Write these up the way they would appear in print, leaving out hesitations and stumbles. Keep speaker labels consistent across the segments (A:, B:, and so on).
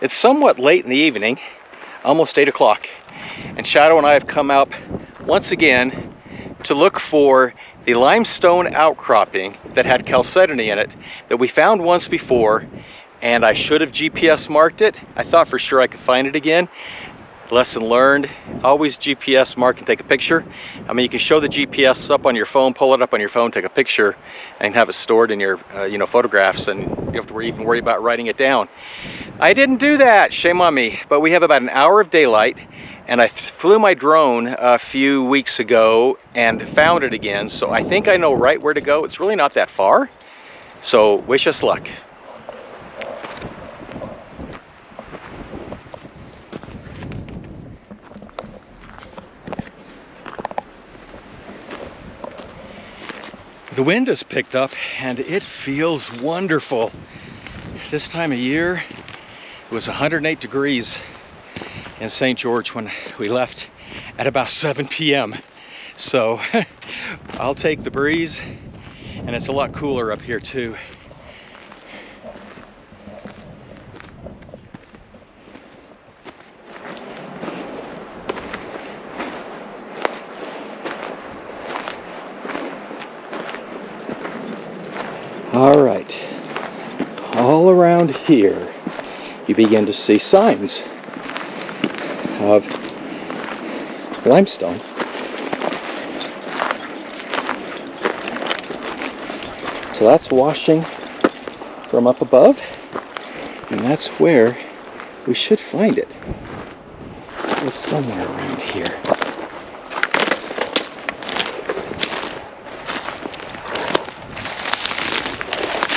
A: It's somewhat late in the evening, almost 8 o'clock, and Shadow and I have come out once again to look for the limestone outcropping that had chalcedony in it that we found once before, and I should have GPS marked it. I thought for sure I could find it again. Lesson learned, always GPS mark and take a picture. I mean, you can show the GPS up on your phone, pull it up on your phone, take a picture, and have it stored in your photographs, and you don't have to even worry about writing it down. I didn't do that, shame on me, but we have about an hour of daylight, and I flew my drone a few weeks ago and found it again, so I think I know right where to go. It's really not that far, so wish us luck. The wind has picked up and it feels wonderful. This time of year, it was 108 degrees in St. George when we left at about 7 p.m. So I'll take the breeze, and it's a lot cooler up here too. All right, all around here, you begin to see signs of limestone. So that's washing from up above, and that's where we should find it. It's somewhere around here.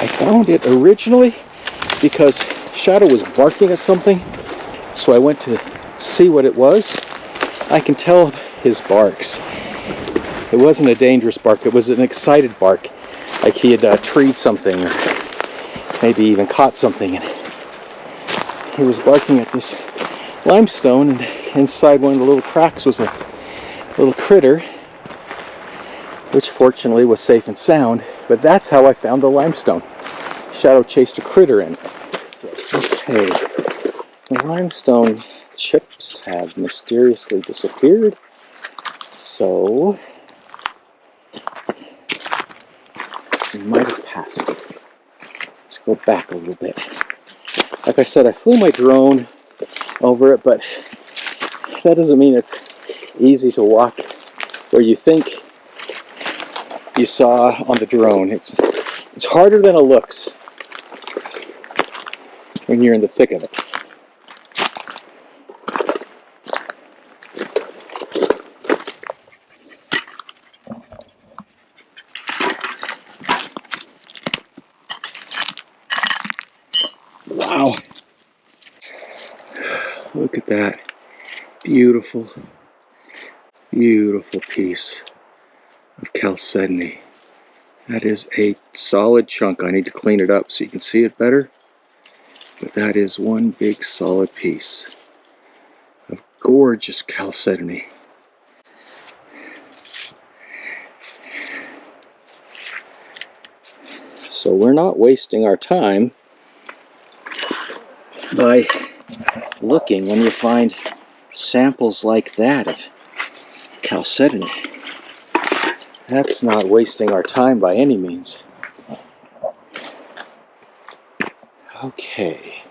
A: I found it originally because Shadow was barking at something, so I went to see what it was. I can tell his barks. It wasn't a dangerous bark, it was an excited bark, like he had treed something or maybe even caught something, and he was barking at this limestone, and inside one of the little cracks was a little critter, which fortunately was safe and sound. But that's how I found the limestone. Shadow chased a critter in. Okay, the limestone chips have mysteriously disappeared. So we might have passed it. Let's go back a little bit. Like I said, I flew my drone over it, but that doesn't mean it's easy to walk where you think you saw on the drone. It's harder than it looks when you're in the thick of it. Wow. Look at that. Beautiful, beautiful piece of chalcedony. That is a solid chunk. I need to clean it up so you can see it better. But that is one big solid piece of gorgeous chalcedony. So we're not wasting our time by looking when you find samples like that of chalcedony. That's not wasting our time by any means. Okay.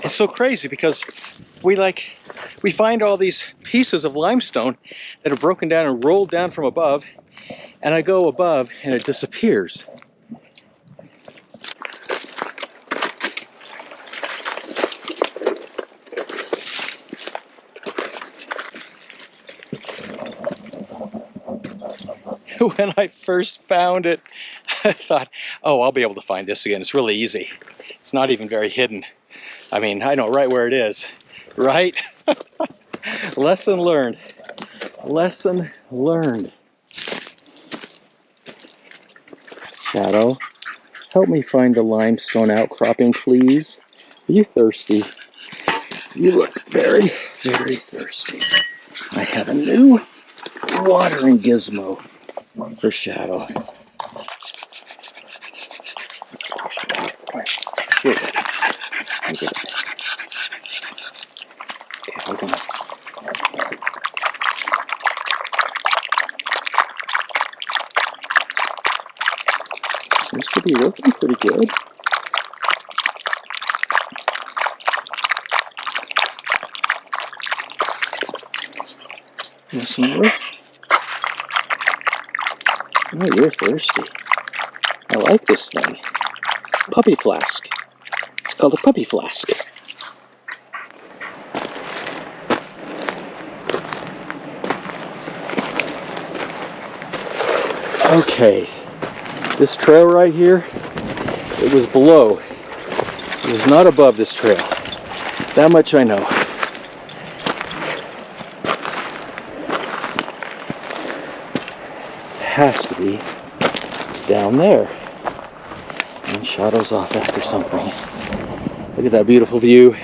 A: It's so crazy because we find all these pieces of limestone that are broken down and rolled down from above, and I go above and it disappears. When I first found it, I thought, oh, I'll be able to find this again. It's really easy. It's not even very hidden. I mean, I know right where it is, right? Lesson learned. Lesson learned. Shadow, help me find the limestone outcropping, please. Are you thirsty? You look very, very thirsty. I have a new watering gizmo for Shadow. Here we go. Let me get it. Okay, hold on. Seems to be working pretty good. Want some more? Oh, you're thirsty. I like this thing. Puppy flask. It's called a puppy flask. Okay, this trail right here, it was below. It was not above this trail. That much I know. It has to be down there. And shadows off after something. Look at that beautiful view.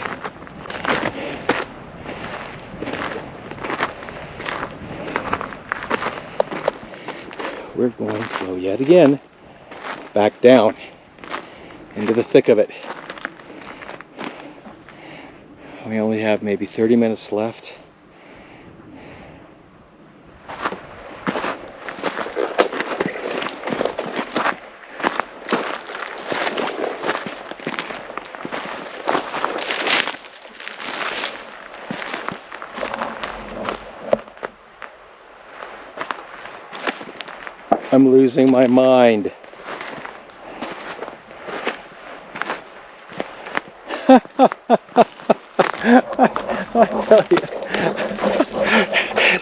A: We're going to go yet again back down into the thick of it. We only have maybe 30 minutes left. I'm losing my mind. I tell you,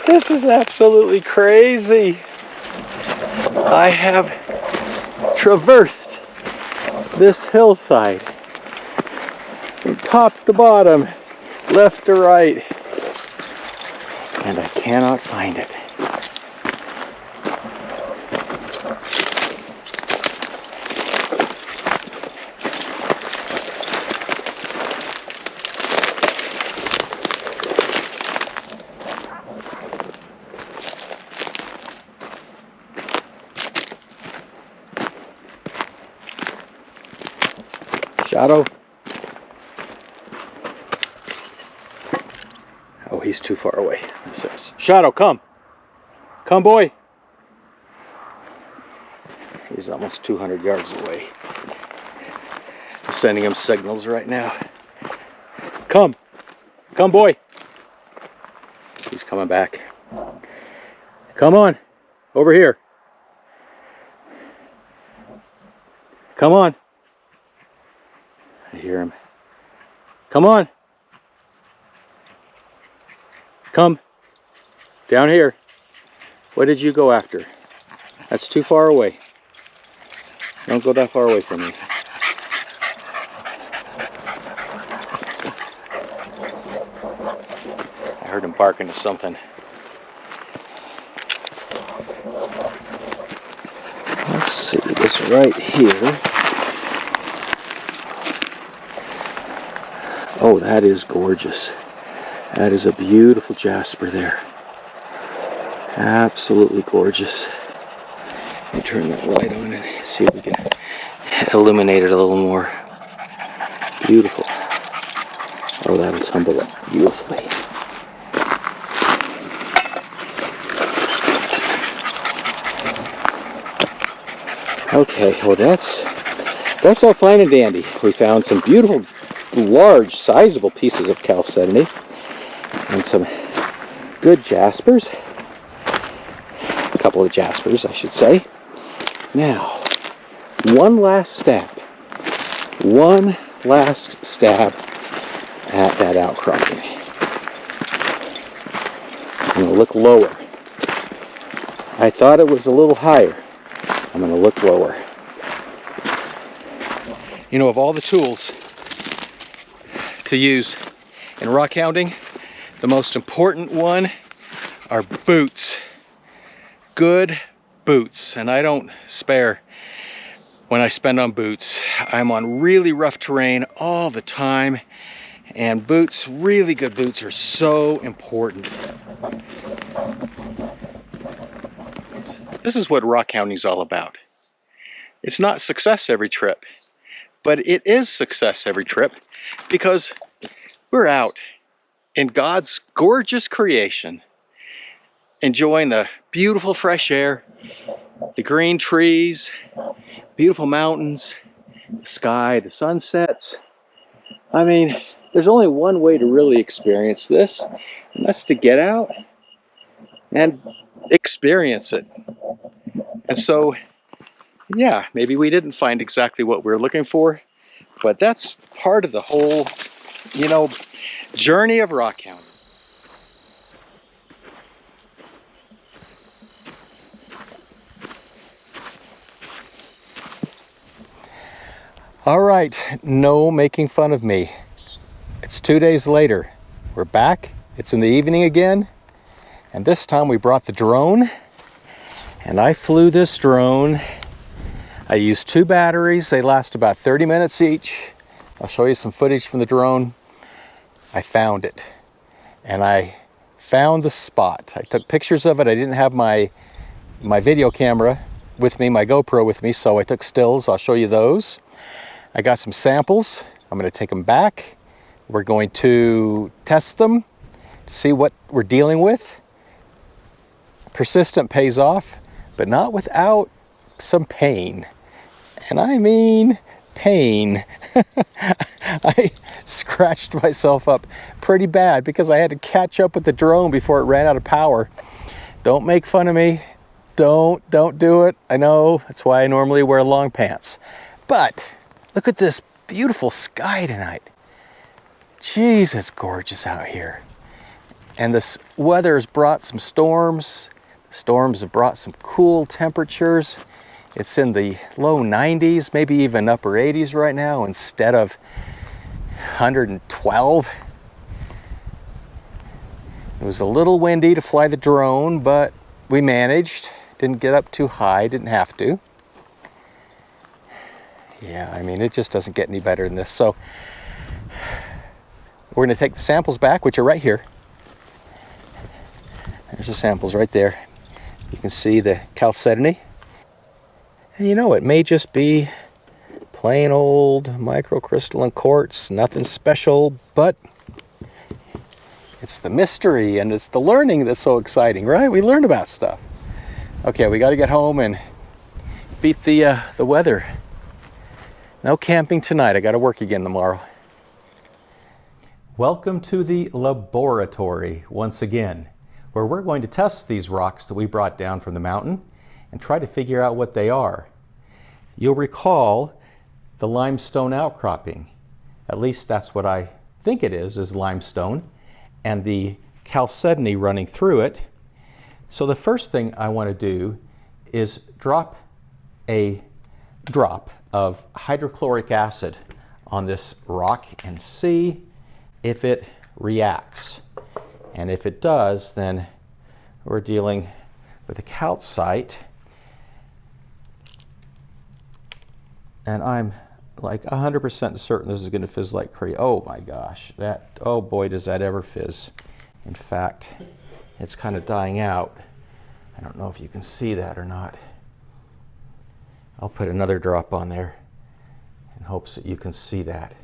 A: this is absolutely crazy. I have traversed this hillside from top to bottom, left to right, and I cannot find it. Shadow. Oh, he's too far away. Shadow, come. Come, boy. He's almost 200 yards away. I'm sending him signals right now. Come. Come, boy. He's coming back. Come on. Over here. Come on. I hear him. Come on. Come. Down here. What did you go after? That's too far away. Don't go that far away from me. I heard him barking to something. Let's see this right here. Oh, that is gorgeous. That is a beautiful jasper there. Absolutely gorgeous. Let me turn that light on and see if we can illuminate it a little more. Beautiful. Oh, that'll tumble up beautifully. Okay, well that's all fine and dandy. We found some beautiful, large, sizable pieces of chalcedony and some good jaspers. A couple of jaspers, I should say. Now, one last stab. One last stab at that outcropping. I'm going to look lower. I thought it was a little higher. I'm going to look lower. You know, of all the tools to use in rockhounding, the most important one are boots. Good boots. And I don't spare when I spend on boots. I'm on really rough terrain all the time, and boots, really good boots, are so important. This is what rockhounding is all about. It's not success every trip, but it is success every trip because we're out in God's gorgeous creation, enjoying the beautiful fresh air, the green trees, beautiful mountains, the sky, the sunsets. I mean, there's only one way to really experience this, and that's to get out and experience it. And so, yeah, maybe we didn't find exactly what we were looking for, but that's part of the whole, journey of rockhounding. All right, no making fun of me. It's 2 days later. We're back. It's in the evening again. And this time we brought the drone. And I flew this drone. I used 2 batteries. They last about 30 minutes each. I'll show you some footage from the drone. I found it. And I found the spot. I took pictures of it. I didn't have my video camera with me, my GoPro with me, so I took stills. I'll show you those. I got some samples. I'm going to take them back. We're going to test them, see what we're dealing with. Persistent pays off, but not without some pain. And I mean pain. I scratched myself up pretty bad because I had to catch up with the drone before it ran out of power. Don't make fun of me. Don't do it. I know, that's why I normally wear long pants. But look at this beautiful sky tonight. Jeez, it's gorgeous out here. And this weather has brought some storms. The storms have brought some cool temperatures. It's in the low 90s, maybe even upper 80s right now instead of 112. It was a little windy to fly the drone, but we managed. Didn't get up too high, didn't have to. Yeah, I mean, it just doesn't get any better than this. So we're going to take the samples back, which are right here. There's the samples right there. You can see the chalcedony. And it may just be plain old microcrystalline quartz, nothing special, but it's the mystery and it's the learning that's so exciting, right? We learn about stuff. Okay, we got to get home and beat the weather. No camping tonight. I got to work again tomorrow. Welcome to the laboratory once again, where we're going to test these rocks that we brought down from the mountain and try to figure out what they are. You'll recall the limestone outcropping. At least that's what I think it is limestone, and the chalcedony running through it. So the first thing I want to do is drop a drop of hydrochloric acid on this rock and see if it reacts. And if it does, then we're dealing with a calcite. And I'm like 100% certain this is going to fizz like crazy. Oh my gosh, oh boy, does that ever fizz. In fact, it's kind of dying out. I don't know if you can see that or not. I'll put another drop on there in hopes that you can see that.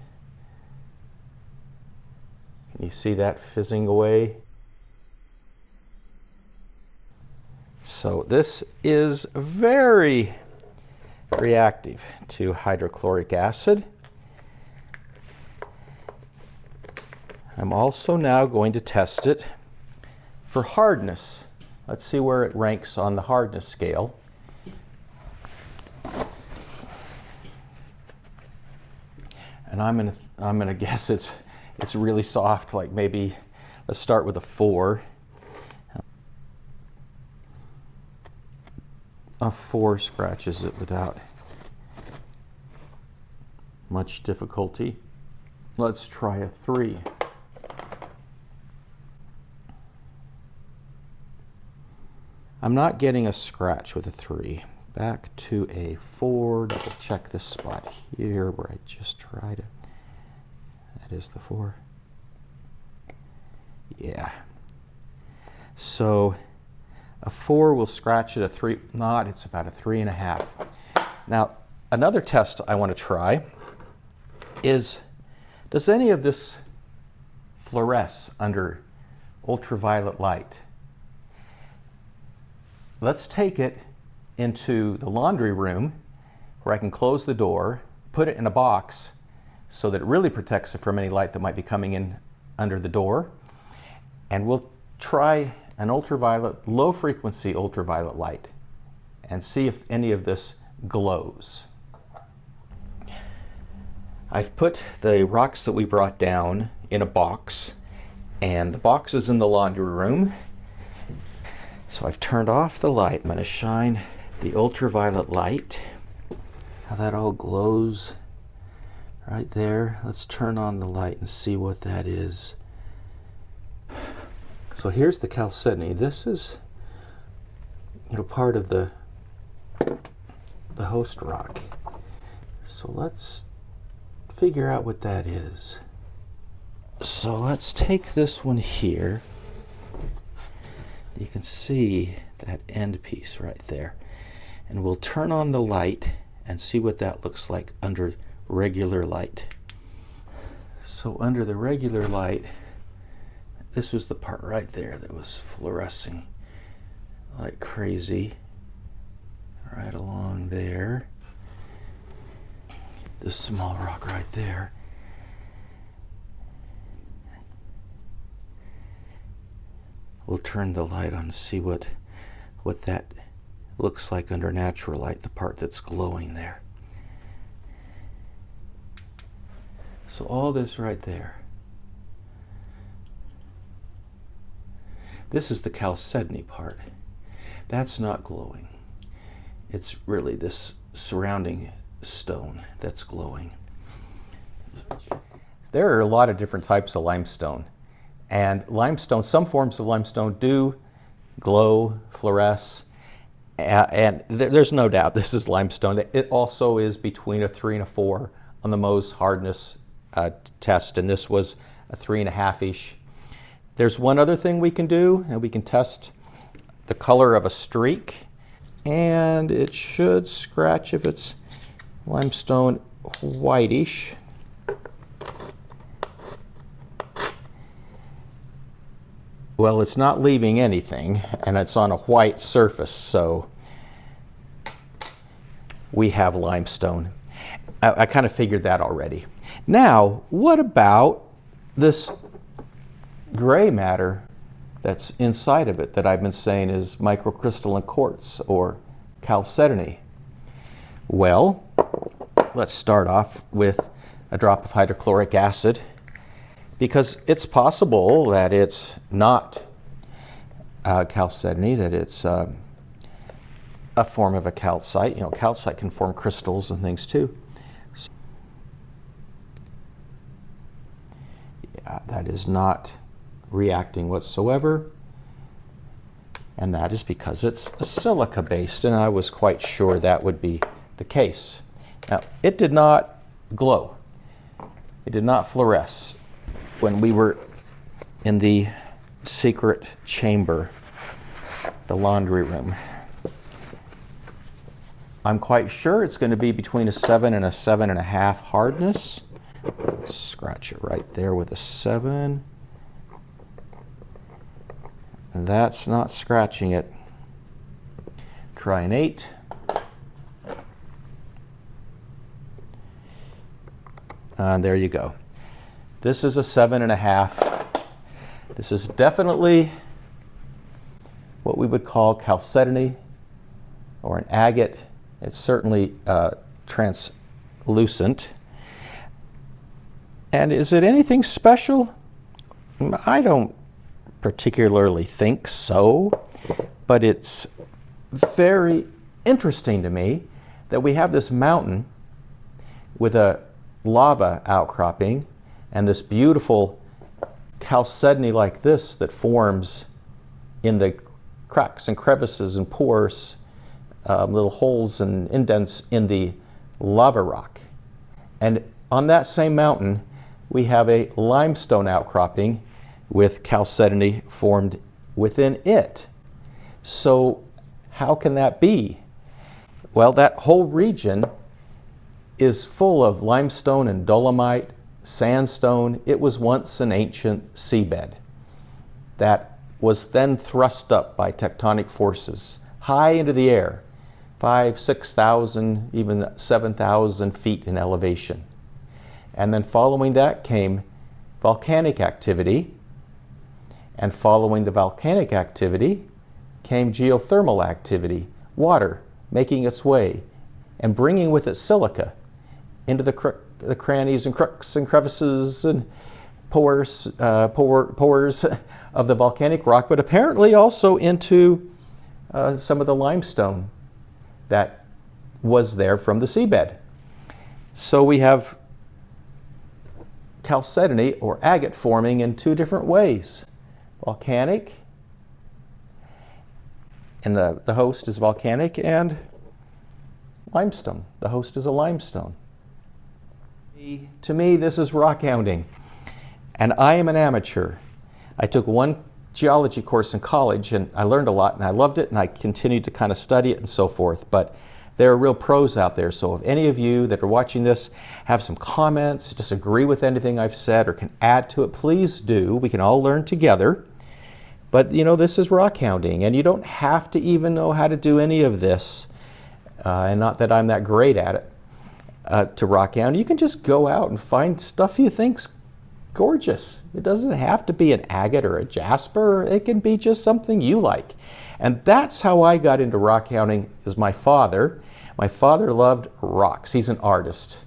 A: Can you see that fizzing away? So this is very reactive to hydrochloric acid. I'm also now going to test it for hardness. Let's see where it ranks on the hardness scale. And I'm gonna guess it's really soft, like maybe, let's start with a 4. A 4 scratches it without much difficulty. Let's try a 3. I'm not getting a scratch with a 3. Back to a 4, double check this spot here where I just tried it. That is the 4. Yeah. So a 4 will scratch it, a 3 not, it's about a 3.5. Now, another test I want to try is, does any of this fluoresce under ultraviolet light? Let's take it into the laundry room where I can close the door, put it in a box so that it really protects it from any light that might be coming in under the door. And we'll try an ultraviolet, low frequency ultraviolet light and see if any of this glows. I've put the rocks that we brought down in a box, and the box is in the laundry room. So I've turned off the light. I'm going to shine the ultraviolet light. How that all glows right there. Let's turn on the light and see what that is. So here's the chalcedony. This is, part of the host rock. So let's figure out what that is. So let's take this one here. You can see that end piece right there. And we'll turn on the light and see what that looks like under regular light. So under the regular light, this was the part right there that was fluorescing like crazy. Right along there. This small rock right there. We'll turn the light on and see what that looks like under natural light, the part that's glowing there. So all this right there. This is the chalcedony part. That's not glowing. It's really this surrounding stone that's glowing. There are a lot of different types of limestone. And limestone, some forms of limestone do glow, fluoresce, and there's no doubt this is limestone. It also is between a 3 and a 4 on the MOHS hardness test, and this was a 3.5-ish. There's one other thing we can do, and we can test the color of a streak, and it should scratch if it's limestone whitish. Well, it's not leaving anything, and it's on a white surface, so we have limestone. I kind of figured that already. Now, what about this gray matter that's inside of it that I've been saying is microcrystalline quartz or chalcedony? Well, let's start off with a drop of hydrochloric acid, because it's possible that it's not chalcedony, that it's a form of a calcite. Calcite can form crystals and things too. So, yeah, that is not reacting whatsoever. And that is because it's silica based, and I was quite sure that would be the case. Now, it did not glow. It did not fluoresce when we were in the secret chamber, the laundry room. I'm quite sure it's going to be between a 7 and a 7.5 hardness. Scratch it right there with a 7. And that's not scratching it. Try an 8. And there you go. This is a 7.5. This is definitely what we would call chalcedony or an agate. It's certainly translucent. And is it anything special? I don't particularly think so, but it's very interesting to me that we have this mountain with a lava outcropping and this beautiful chalcedony like this that forms in the cracks and crevices and pores, little holes and indents in the lava rock. And on that same mountain, we have a limestone outcropping with chalcedony formed within it. So how can that be? Well, that whole region is full of limestone and dolomite, sandstone. It was once an ancient seabed that was then thrust up by tectonic forces high into the air, 5,000, 6,000, even 7,000 feet in elevation. And then following that came volcanic activity, and following the volcanic activity came geothermal activity, water making its way and bringing with it silica into the crannies and crooks and crevices and pores of the volcanic rock, but apparently also into some of the limestone that was there from the seabed. So we have chalcedony or agate forming in two different ways. Volcanic, and the host is volcanic, and limestone. The host is a limestone. To me, this is rockhounding, and I am an amateur. I took one geology course in college, and I learned a lot, and I loved it, and I continued to kind of study it and so forth, but there are real pros out there. So if any of you that are watching this have some comments, disagree with anything I've said, or can add to it, please do. We can all learn together. But you know, this is rockhounding, and you don't have to even know how to do any of this, and not that I'm that great at it, to rockhound. You can just go out and find stuff you think's gorgeous. It doesn't have to be an agate or a jasper. It can be just something you like. And that's how I got into rockhounding, is my father. My father loved rocks. He's an artist,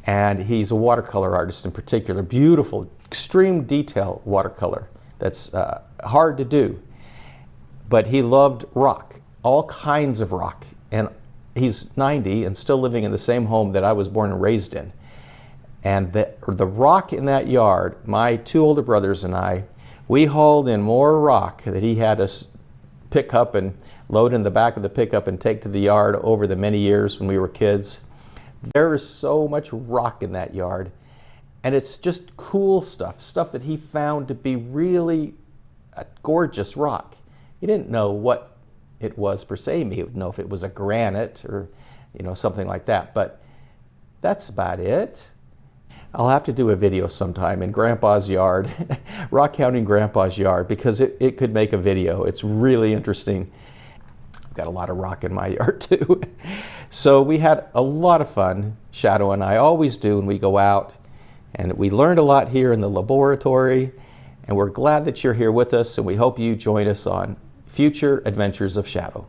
A: and he's a watercolor artist in particular. Beautiful, extreme detail watercolor that's hard to do. But he loved rock, all kinds of rock. And he's 90 and still living in the same home that I was born and raised in. And the rock in that yard, my two older brothers and I, we hauled in more rock that he had us pick up and load in the back of the pickup and take to the yard over the many years when we were kids. There is so much rock in that yard, and it's just cool stuff, stuff that he found to be really a gorgeous rock. He didn't know what it was per se. He would know if it was a granite or, you know, something like that, but that's about it. I'll have to do a video sometime in Grandpa's yard, rockhounding Grandpa's yard, because it could make a video. It's really interesting. I've got a lot of rock in my yard too. So we had a lot of fun, Shadow and I always do when we go out, and we learned a lot here in the laboratory, and we're glad that you're here with us, and we hope you join us on future adventures of Shadow.